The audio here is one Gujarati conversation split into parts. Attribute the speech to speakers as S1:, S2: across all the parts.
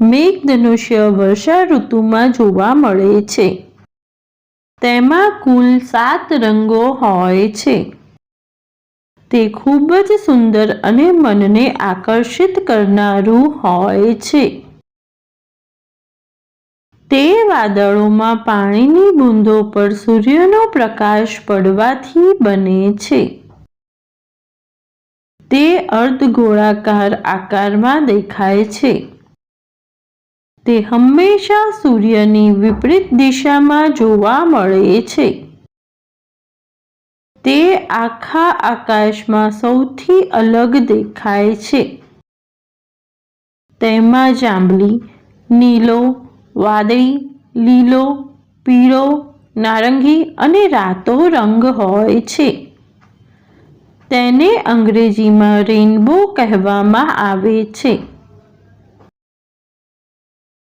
S1: મેઘધનુષ્ય વર્ષા ઋતુમાં જોવા મળે છે. તેમાં કુલ 7 રંગો હોય છે. તે ખૂબ જ સુંદર અને મનને આકર્ષિત કરનારું હોય છે. તે વાદળોમાં પાણીની બૂંદો પર સૂર્યનો પ્રકાશ પડવાથી બને છે. તે અર્ધગોળાકાર આકારમાં દેખાય છે. તે હંમેશા સૂર્યની વિપરીત દિશામાં જોવા મળે છે. તે આખા આકાશમાં સૌથી અલગ દેખાય છે. તેમાં જાંબલી, નીલો, વાદળી, લીલો, પીળો, નારંગી અને રાતો રંગ હોય છે. તેને અંગ્રેજીમાં રેઇનબો કહેવામાં આવે છે.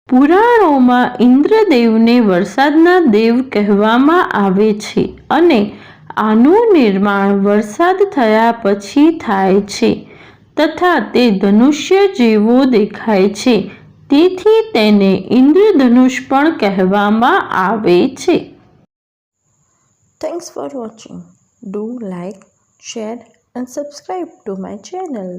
S1: પુરાણોમાં ઇન્દ્રદેવને વરસાદના દેવ કહેવામાં આવે છે અને આનું નિર્માણ વરસાદ થયા પછી થાય છે તથા તે ધનુષ્ય જેવો દેખાય છે. તેથી તેને ઇન્દ્રધનુષ પણ કહેવામાં આવે છે.
S2: Thanks for watching. Do like, share and subscribe to my channel.